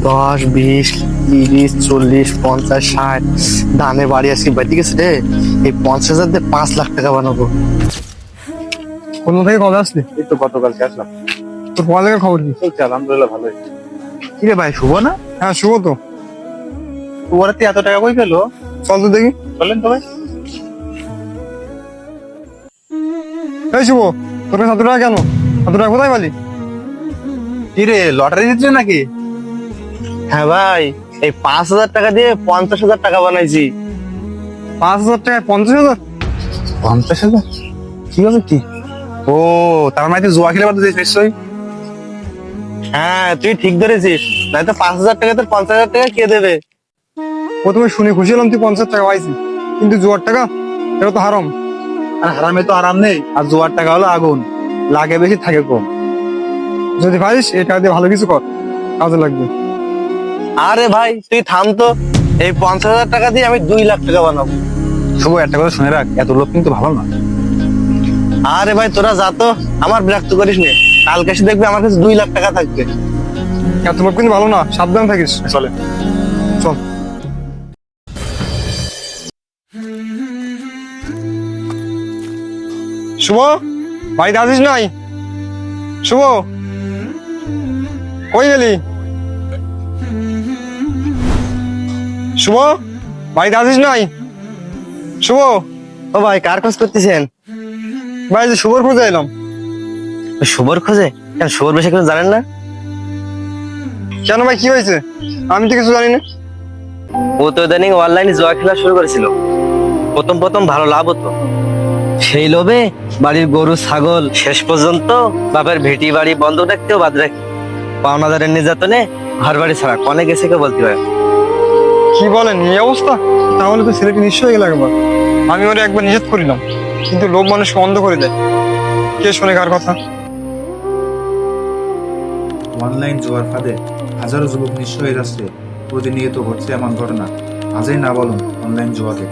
10, 20, 30, 40, 50, 60 ধানে বাড়ি আসি বাড়ি গেছে রে। এই 50,000 দিয়ে 5 লাখ টাকা বানাবো। কোন থেকে কবে আসলি? এই তো গতকালকে আসলাম। তোর পড়ালেখার খবর কি? চলছে আলহামদুলিল্লাহ ভালোই। কি রে ভাই, শুভ না? হ্যাঁ শুভ তো। ওরা এত টাকা কই পেলো? চল তো দেখি। বলেন তো ভাই। এই শুভ, তোর কাছে 100 টাকা কেন? 100 টাকা কোথায় পালি? কি রে, লটারি দিচ্ছে নাকি? হ্যাঁ ভাই, এই 5,000 টাকা দিয়ে 50,000 টাকা বানাইছি। 5,000 টাকায় 50,000? 50,000? কিভাবে কি? ও, তার মানে তুই জুয়া খেলে বাদ দিয়েছিস নিশ্চয়ই। হ্যাঁ তুই ঠিক ধরেছিস, নয়তো 5,000 টাকা তোর 50,000 টাকা কে দেবে? প্রথমে শুনে খুশি হলাম তুই 50 টাকা পাইছিস, কিন্তু জোয়ার টাকা এটা তো হারাম। আর হারামে তো আরাম নেই, আর জুয়ার টাকা হলো আগুন, লাগে বেশি থাকে কম। যদি পারিস এই টাকা দিয়ে ভালো কিছু কর, কাজে লাগবে। আরে ভাই তুই থাম তো, এই 50,000 টাকা দিয়ে আমি 2 লাখ টাকা বানাবো। শুভ, একটা কথা শুনে রাখ, এত লোক কিন্তু ভালো না। আরে ভাই তোরা যা তো, আমার বিরক্ত করিস নে। কালকে এসে দেখবি আমার কাছে 2 লাখ টাকা থাকবে। এত লোক কিন্তু ভালো না, সাবধান থাকিস। চলে। চল। শুভ, বাড়িতে আসিস নাই? শুভ, কই গেলি? শুভ, বাড়িতে আসিস নাই? শুভ, ও ভাই, কার খোঁজ করতেছেন? ভাই যে শুভর খোঁজে এলাম। শুভর খোঁজে? কেন, শুভর বিষয়ে কিছু জানেন না? কেন ভাই, কি হয়েছে? আমি তো কিছু জানি না। ও তো ইদানিং অনলাইনে জুয়া খেলা শুরু করেছিল। প্রথম প্রথম ভালো লাভ হতো, সেই লোভে বাড়ির গরু ছাগল শেষ পর্যন্ত বাপের ভেটি বাড়ি বন্ধ রাখতেও বাদ রাখি। পাওনাদারের নির্যাতনে ঘর বাড়ি ছাড়া কনে গেছে কেউ বলতে পারে। কি বলেন, এই অবস্থা? তাহলে তো ছেলেটি নিশ্চয়ই গেল একবার। আমি ওরে একবার নিষেধ করিলাম, কিন্তু লোভ মানুষকে অন্ধ করে দেয়। কে শোনে কার কথা? অনলাইন জুয়ার ফাঁদে হাজারো যুবক নিঃস্ব হয়ে যাচ্ছে। প্রতিনিয়ত ঘটছে এমন ঘটনা। আজই না বলুন অনলাইন জুয়াকে।